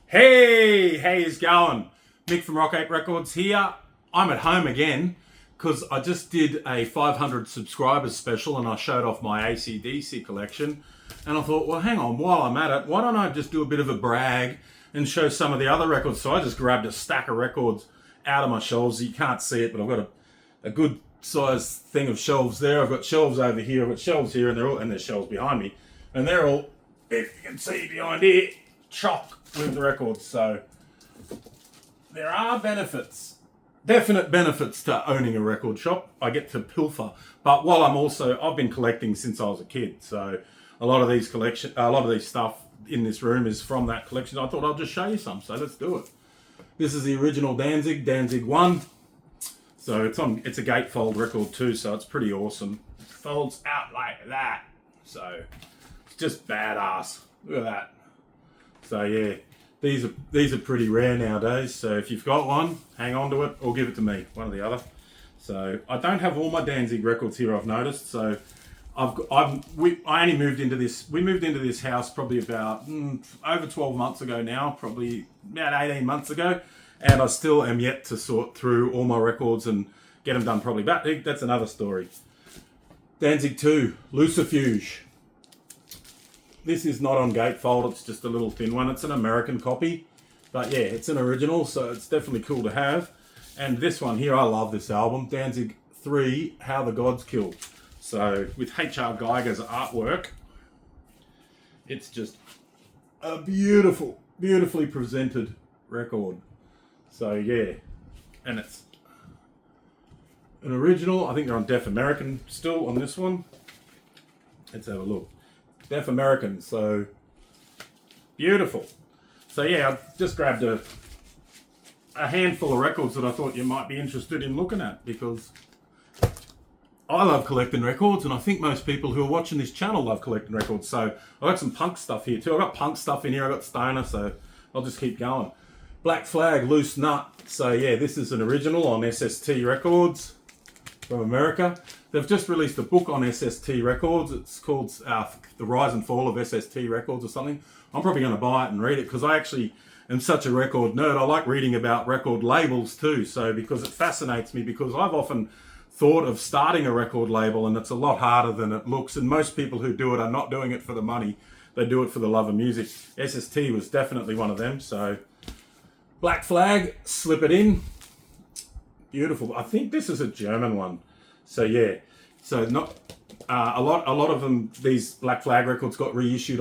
Hey, how's going? Mick from Rock 8 Records here. I'm at home again because I just did a 500 subscribers special and I showed off my AC/DC collection. And I thought, well, hang on, while I'm at it, why don't I just do a bit of a brag and show some of the other records? So I just grabbed a stack of records out of my shelves. You can't see it, but I've got a good sized thing of shelves there. I've got shelves over here, I've got shelves here, and there's shelves behind me. And they're all, if you can see behind here, chock with the records. So there are benefits, definite benefits to owning a record shop. I get to pilfer, but while I've been collecting since I was a kid. So a lot of these stuff in this room is from that collection. I thought I'll just show you some. So let's do it. This is the original Danzig 1. So it's a gatefold record too. So it's pretty awesome. It folds out like that. So it's just badass. Look at that. So yeah, these are pretty rare nowadays. So if you've got one, hang on to it or give it to me, one or the other. So I don't have all my Danzig records here, I've noticed. So we moved into this house probably about over 12 months ago now, probably about 18 months ago, and I still am yet to sort through all my records and get them done properly. But that's another story. Danzig 2, Lucifuge. This is not on gatefold, it's just a little thin one. It's an American copy, but yeah, it's an original, so it's definitely cool to have. And this one here, I love this album, Danzig 3, How the Gods Kill. So with H.R. Geiger's artwork, it's just a beautifully presented record. So yeah, and it's an original. I think they're on Deaf American still on this one. Let's have a look. Deaf American, so beautiful. So yeah, I just grabbed a handful of records that I thought you might be interested in looking at, because I love collecting records, and I think most people who are watching this channel love collecting records. So I've got some punk stuff here too. I've got punk stuff in here, I've got stoner, so I'll just keep going. Black Flag, Loose Nut. So yeah, this is an original on SST Records from America. They've just released a book on SST Records. It's called The Rise and Fall of SST Records or something. I'm probably going to buy it and read it, because I actually am such a record nerd. I like reading about record labels too, so because it fascinates me, because I've often thought of starting a record label and it's a lot harder than it looks, and most people who do it are not doing it for the money. They do it for the love of music. SST was definitely one of them. So Black Flag, Slip It In. Beautiful. I think this is a German one. So yeah, so not a lot of them. These Black Flag records got reissued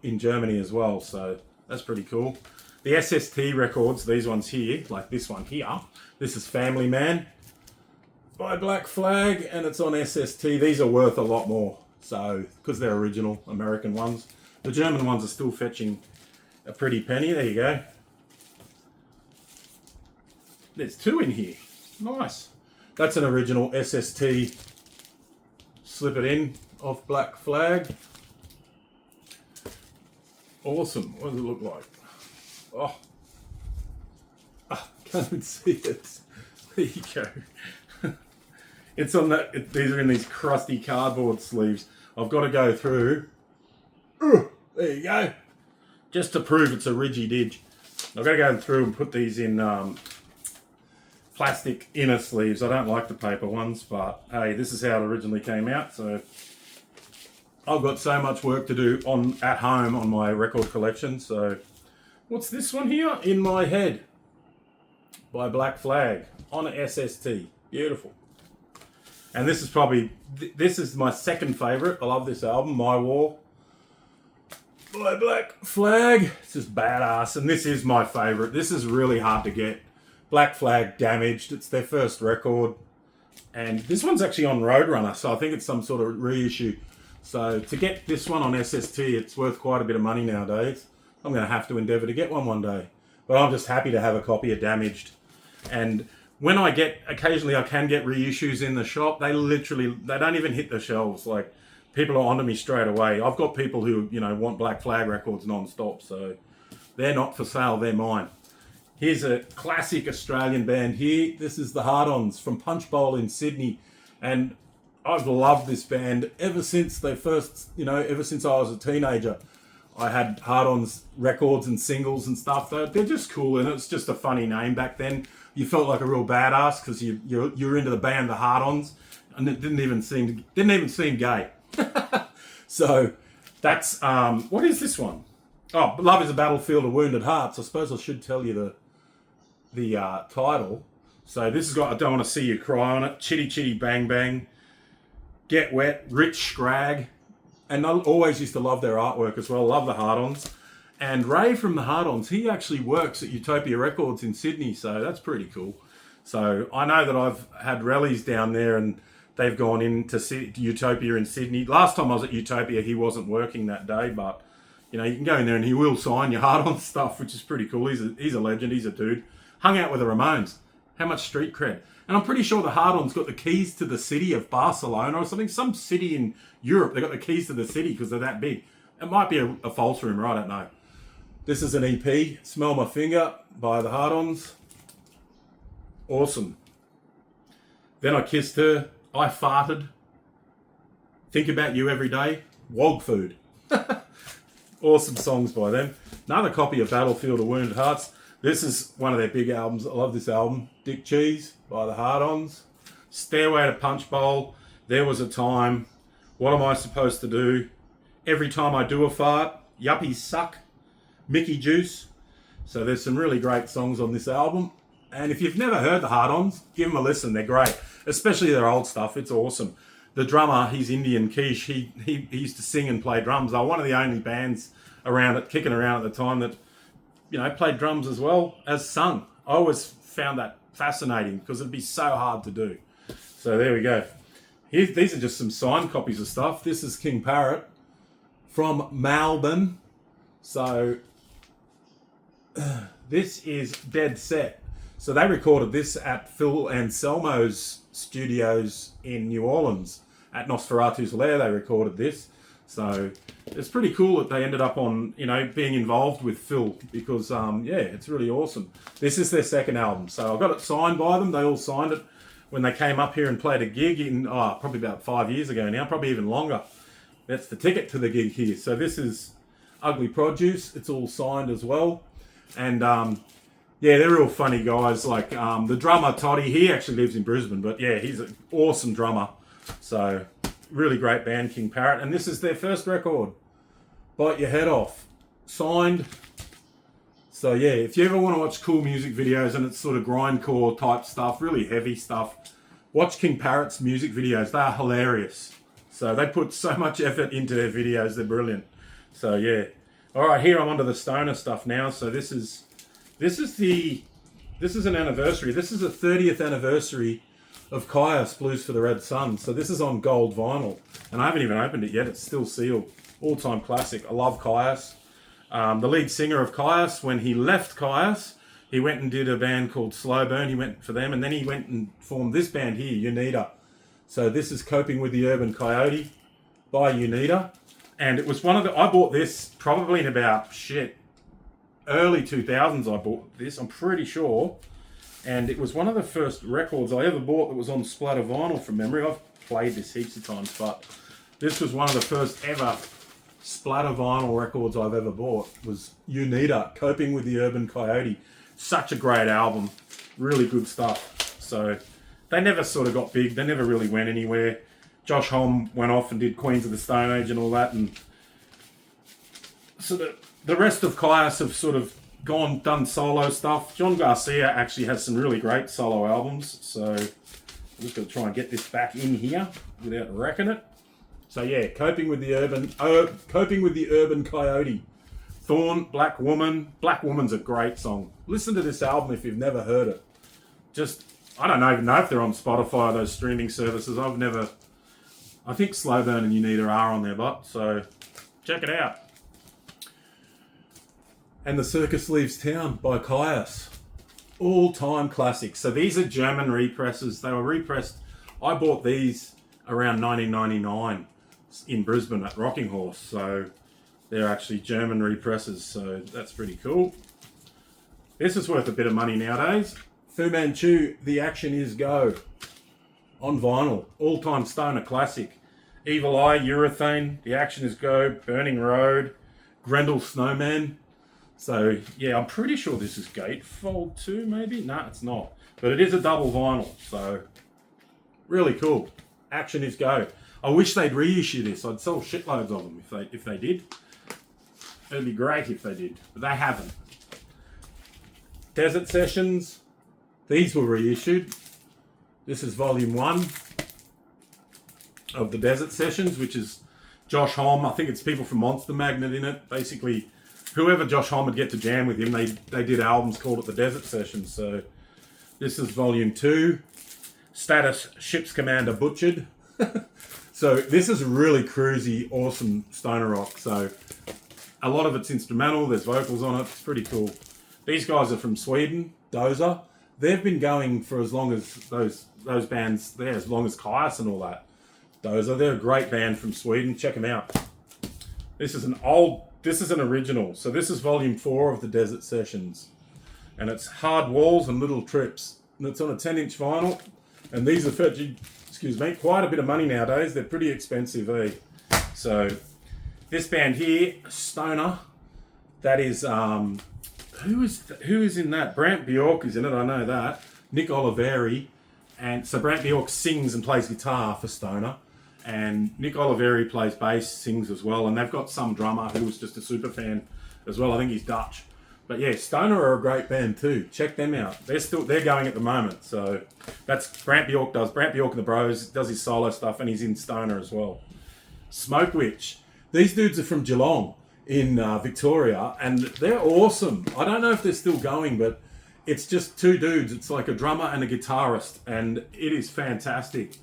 in Germany as well. So that's pretty cool. The SST records, these ones here, like this one here. This is Family Man by Black Flag, and it's on SST. These are worth a lot more, so because they're original American ones. The German ones are still fetching a pretty penny. There you go. There's two in here. Nice. That's an original SST Slip It In off Black Flag. Awesome. What does it look like? Oh, can't even see it. There you go. It's on that. These are in these crusty cardboard sleeves. I've got to go through. There you go. Just to prove it's a ridgy-dig. I've got to go through and put these in plastic inner sleeves. I don't like the paper ones, but hey, this is how it originally came out. So I've got so much work to do at home on my record collection. So what's this one here? In My Head by Black Flag on a SST. Beautiful. And this is my second favorite. I love this album, My War by Black Flag. It's just badass, and this is my favorite. This is really hard to get. Black Flag, Damaged. It's their first record, and this one's actually on Roadrunner, so I think it's some sort of reissue. So to get this one on SST, it's worth quite a bit of money nowadays. I'm going to have to endeavour to get one day, but I'm just happy to have a copy of Damaged. And when occasionally I can get reissues in the shop, they don't even hit the shelves. Like, people are onto me straight away. I've got people who, want Black Flag records non-stop, so they're not for sale, they're mine. Here's a classic Australian band here. This is the Hard-Ons from Punch Bowl in Sydney. And I've loved this band ever since ever since I was a teenager. I had Hard-Ons records and singles and stuff. They're just cool, and it's just a funny name back then. You felt like a real badass because you're into the band the Hard-Ons, and it didn't even seem gay. So that's what is this one? Oh, Love is a Battlefield of Wounded Hearts. I suppose I should tell you the title. So this has got I Don't Want to See You Cry on it. Chitty Chitty Bang Bang. Get Wet. Rich Scrag. And I always used to love their artwork as well. Love the Hard-Ons. And Ray from the Hard-Ons, he actually works at Utopia Records in Sydney, so that's pretty cool. So I know that I've had rallies down there and they've gone into Utopia in Sydney. Last time I was at Utopia, he wasn't working that day, but you know, you can go in there and he will sign your Hard-On stuff, which is pretty cool. He's a legend, he's a dude. Hung out with the Ramones. How much street cred. And I'm pretty sure the Hard-Ons got the keys to the city of Barcelona or something. Some city in Europe, they got the keys to the city because they're that big. It might be a false rumor, I don't know. This is an EP, Smell My Finger by the Hard-Ons. Awesome. Then I Kissed Her, I Farted, Think About You Every Day, Wog Food. Awesome songs by them. Another copy of Battlefield of Wounded Hearts. This is one of their big albums. I love this album. Dick Cheese by the Hard-Ons. Stairway to Punch Bowl. There Was a Time. What Am I Supposed to Do? Every Time I Do a Fart. Yuppies Suck. Mickey Juice. So there's some really great songs on this album. And if you've never heard the Hard-Ons, give them a listen. They're great. Especially their old stuff. It's awesome. The drummer, he's Indian, Keish. He used to sing and play drums. They were one of the only bands kicking around at the time that, you know, played drums as well as sung. I always found that fascinating because it'd be so hard to do. So there we go. These are just some signed copies of stuff. This is King Parrot from Melbourne. So this is Dead Set. So they recorded this at Phil Anselmo's studios in New Orleans. At Nosferatu's Lair they recorded this. So it's pretty cool that they ended up on, you know, being involved with Phil because, yeah, it's really awesome. This is their second album. So I got it signed by them. They all signed it when they came up here and played a gig in, probably about 5 years ago now, probably even longer. That's the ticket to the gig here. So this is Ugly Produce. It's all signed as well. And, yeah, they're real funny guys. Like the drummer, Toddy, he actually lives in Brisbane. But, yeah, he's an awesome drummer. So really great band, King Parrot. And this is their first record, Bite Your Head Off. Signed. So, yeah, if you ever want to watch cool music videos and it's sort of grindcore type stuff, really heavy stuff, watch King Parrot's music videos. They are hilarious. So they put so much effort into their videos. They're brilliant. So, yeah. All right, here I'm onto the stoner stuff now. So this is an anniversary. This is the 30th anniversary of Caius Blues for the Red Sun. So this is on gold vinyl. And I haven't even opened it yet. It's still sealed. All-time classic. I love Caius. The lead singer of Caius, when he left Caius, he went and did a band called Slow Burn. He went for them. And then he went and formed this band here, Unita. So this is Coping with the Urban Coyote by Unita. And it was I bought this probably in about, early 2000s I bought this, I'm pretty sure. And it was one of the first records I ever bought that was on splatter vinyl from memory. I've played this heaps of times, but this was one of the first ever splatter vinyl records I've ever bought. Was Unita, Coping with the Urban Coyote. Such a great album. Really good stuff. So they never sort of got big. They never really went anywhere. Josh Homme went off and did Queens of the Stone Age and all that. And so the rest of Caius have sort of done solo stuff. John Garcia actually has some really great solo albums. So I'm just going to try and get this back in here without wrecking it. So yeah, Coping with the Urban Coyote. Thorn, Black Woman. Black Woman's a great song. Listen to this album if you've never heard it. I don't even know if they're on Spotify or those streaming services. I think Slow Burn and Unita are on there, but so check it out. And The Circus Leaves Town by Caius. All-time classic. So these are German represses. They were repressed. I bought these around 1999 in Brisbane at Rocking Horse. So they're actually German represses. So that's pretty cool. This is worth a bit of money nowadays. Fu Manchu, The Action Is Go. On vinyl. All-time stoner classic. Evil Eye, Urethane, The Action Is Go, Burning Road, Grendel Snowman. So, yeah, I'm pretty sure this is gatefold too, maybe? No, it's not. But it is a double vinyl, so really cool. Action is go. I wish they'd reissue this. I'd sell shitloads of them if they did. It'd be great if they did, but they haven't. Desert Sessions. These were reissued. This is volume 1 of the Desert Sessions, which is Josh Homme. I think it's people from Monster Magnet in it. Basically, whoever Josh Homme would get to jam with him, they did albums called it the Desert Sessions. So this is volume 2. Status Ship's Commander Butchered. So this is really cruisy, awesome stoner rock. So a lot of it's instrumental. There's vocals on it. It's pretty cool. These guys are from Sweden, Dozer. They've been going for as long as those bands there, as long as Caius and all that. Dozer, they're a great band from Sweden. Check them out. This is an original. So this is volume 4 of the Desert Sessions. And it's Hard Walls and Little Trips. And it's on a 10-inch vinyl. And these are fetching, quite a bit of money nowadays. They're pretty expensive, eh? So this band here, Stoner, that is, who is in that? Brant Bjork is in it, I know that. Nick Oliveri. And so Brant Bjork sings and plays guitar for Stoner. And Nick Oliveri plays bass, sings as well. And they've got some drummer who was just a super fan as well. I think he's Dutch. But yeah, Stoner are a great band too. Check them out. They're going at the moment. So that's Brant Bjork and the Bros, does his solo stuff, and he's in Stoner as well. Smoke Witch. These dudes are from Geelong in Victoria, and they're awesome. I don't know if they're still going, but it's just two dudes. It's like a drummer and a guitarist, and it is fantastic.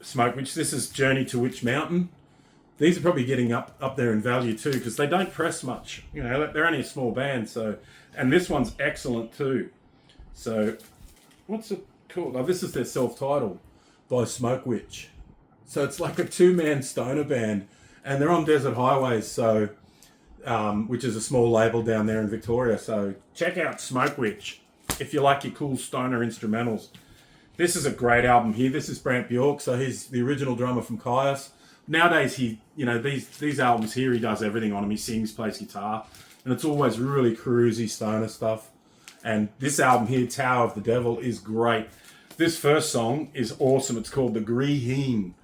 Smoke Witch. This is Journey to Witch Mountain. These are probably getting up there in value too, because they don't press much. You know, they're only a small band. So, and this one's excellent too. So, what's it called? Oh, this is their self-titled by Smoke Witch. So it's like a 2-man stoner band, and they're on Desert Highways. So, which is a small label down there in Victoria. So check out Smoke Witch if you like your cool stoner instrumentals. This is a great album here. This is Brant Bjork. So he's the original drummer from Caius. Nowadays, these albums here, he does everything on them. He sings, plays guitar, and it's always really cruisy stoner stuff. And this album here, Tower of the Devil, is great. This first song is awesome. It's called The Green.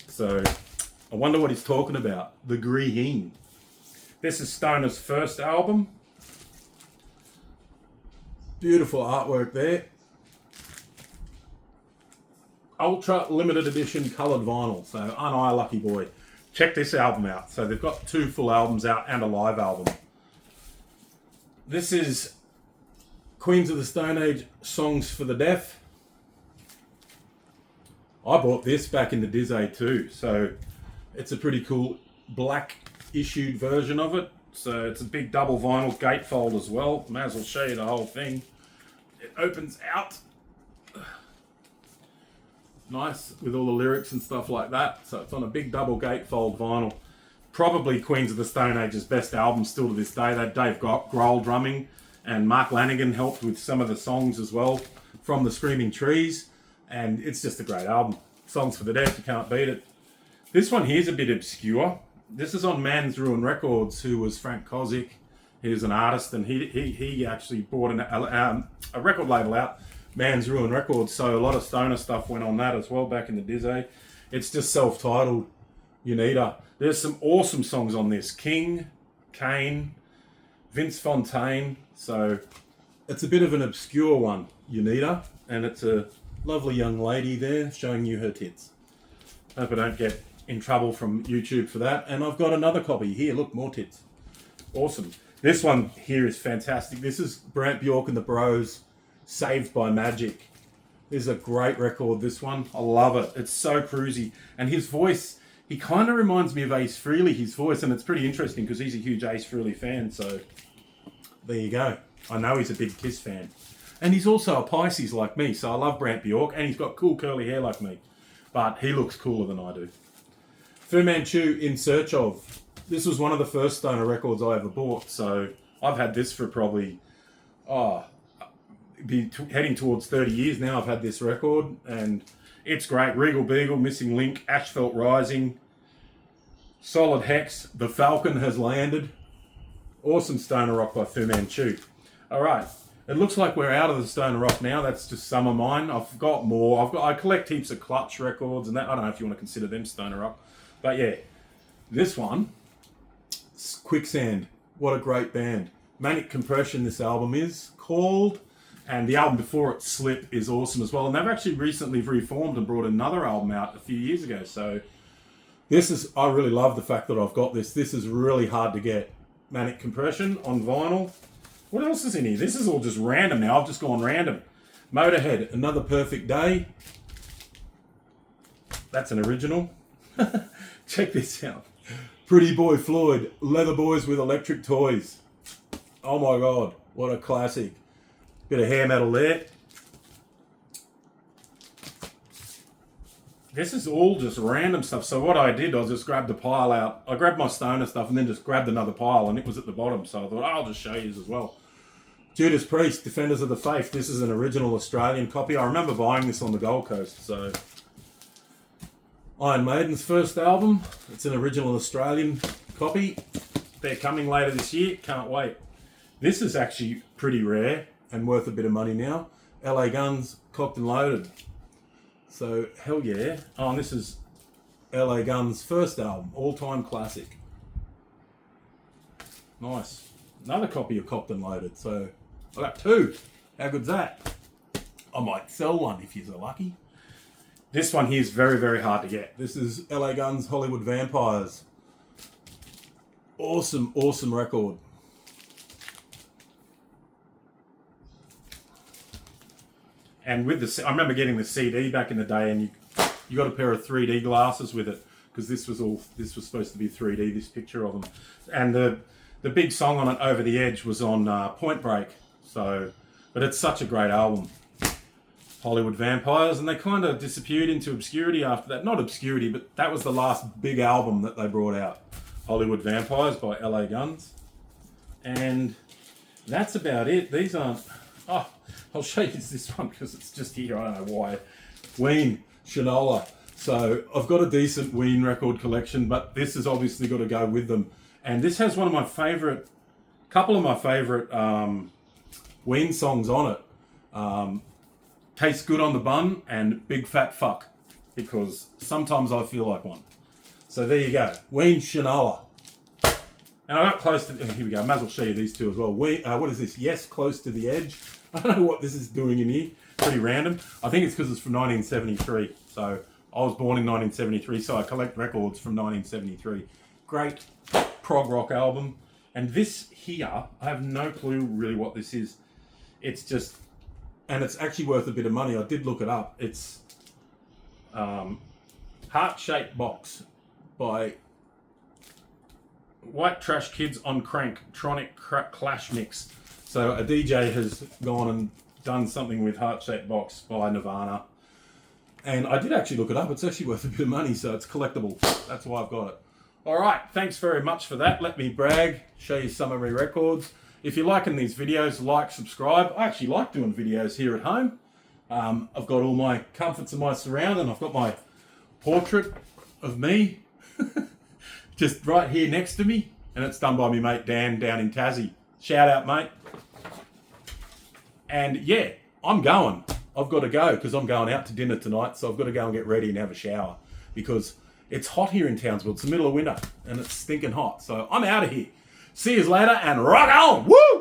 So I wonder what he's talking about. The Green. This is Stoner's first album. Beautiful artwork there. Ultra limited edition coloured vinyl. So, aren't I a lucky boy? Check this album out. So, they've got 2 full albums out and a live album. This is Queens of the Stone Age Songs for the Deaf. I bought this back in the Dizzy too. So, it's a pretty cool black issued version of it. So, it's a big double vinyl gatefold as well. May as well show you the whole thing. It opens out. Nice with all the lyrics and stuff like that. So it's on a big double gatefold vinyl. Probably Queens of the Stone Age's best album still to this day. They had Dave Grohl drumming, and Mark Lanigan helped with some of the songs as well from the Screaming Trees. And it's just a great album. Songs for the Deaf, you can't beat it. This one here's a bit obscure. This is on Man's Ruin Records, who was Frank Kozik. He was an artist, and he actually bought a record label out, Man's Ruin Records, so a lot of stoner stuff went on that as well back in the Dizzy. It's just self-titled, Unita. There's some awesome songs on this. King, Kane, Vince Fontaine. So it's a bit of an obscure one, Unita, and it's a lovely young lady there showing you her tits. Hope I don't get in trouble from YouTube for that. And I've got another copy here. Look, more tits. Awesome. This one here is fantastic. This is Brant Bjork and the Bros, Saved by Magic. This is a great record, this one. I love it. It's so cruisy. And his voice, he kind of reminds me of Ace Frehley, his voice. And it's pretty interesting because he's a huge Ace Frehley fan. So there you go. I know he's a big Kiss fan. And he's also a Pisces like me. So I love Brant Bjork. And he's got cool curly hair like me. But he looks cooler than I do. Fu Manchu, In Search Of. This was one of the first stoner records I ever bought. So I've had this for probably... heading towards 30 years now. I've had this record and it's great. Regal Beagle, Missing Link, Asphalt Rising, Solid hex. The Falcon has landed. Awesome stoner rock by Fu Manchu. All right. It looks like we're out of the stoner rock now. That's just some of mine. I've got more. I collect heaps of Clutch records and that. I don't know if you want to consider them stoner rock. But yeah, this one, Quicksand. What a great band. Manic Compression this album is called. And the album before it, Slip, is awesome as well. And they've actually recently reformed and brought another album out a few years ago. So this is, I really love the fact that I've got this. This is really hard to get. Manic Compression on vinyl. What else is in here? This is all just random now. I've just gone random. Motorhead, Another Perfect Day. That's an original. Check this out. Pretty Boy Floyd, Leather Boys with Electric Toys. Oh my God, what a classic. Bit of hair metal there. This is all just random stuff. So what I did, I just grabbed the pile out. I grabbed my stoner stuff and then just grabbed another pile and it was at the bottom. So I thought, I'll just show you as well. Judas Priest, Defenders of the Faith. This is an original Australian copy. I remember buying this on the Gold Coast. So Iron Maiden's first album. It's an original Australian copy. They're coming later this year. Can't wait. This is actually pretty rare and worth a bit of money now. LA Guns, Cocked and Loaded. So, hell yeah. Oh, and this is LA Guns' first album, all-time classic. Nice. Another copy of Cocked and Loaded. So, I got two. How good's that? I might sell one if you're lucky. This one here is very, very hard to get. This is LA Guns' Hollywood Vampires. Awesome, awesome record. And with the, I remember getting the CD back in the day, and you got a pair of 3D glasses with it because this was supposed to be 3D. This picture of them, and the big song on it, Over the Edge, was on Point Break. So, but it's such a great album, Hollywood Vampires, and they kind of disappeared into obscurity after that. Not obscurity, but that was the last big album that they brought out, Hollywood Vampires by LA Guns, and that's about it. These aren't. Oh, I'll show you this one because it's just here. I don't know why. Ween, Shinola. So I've got a decent Ween record collection, but this has obviously got to go with them. And this has one of my favourite, couple of my favourite Ween songs on it. Tastes Good on the Bun and Big Fat Fuck, because sometimes I feel like one. So there you go. Ween, Shinola. And I got close to, here we go, I might as well show you these two as well. What is this? Yes, Close to the Edge. I don't know what this is doing in here. Pretty random. I think it's because it's from 1973. So I was born in 1973, so I collect records from 1973. Great prog rock album. And this here, I have no clue really what this is. It's just, and it's actually worth a bit of money. I did look it up. It's Heart-Shaped Box by White Trash Kids on Crank, Tronic Clash Mix. So a DJ has gone and done something with Heart-Shaped Box by Nirvana. And I did actually look it up. It's actually worth a bit of money, so it's collectible. That's why I've got it. All right, thanks very much for that. Let me brag, show you some of my records. If you're liking these videos, like, subscribe. I actually like doing videos here at home. I've got all my comforts of my surround, and I've got my portrait of me just right here next to me. And it's done by my mate Dan down in Tassie. Shout out, mate. And yeah, I'm going. I've got to go because I'm going out to dinner tonight. So I've got to go and get ready and have a shower because it's hot here in Townsville. It's the middle of winter and it's stinking hot. So I'm out of here. See you later and rock on. Woo!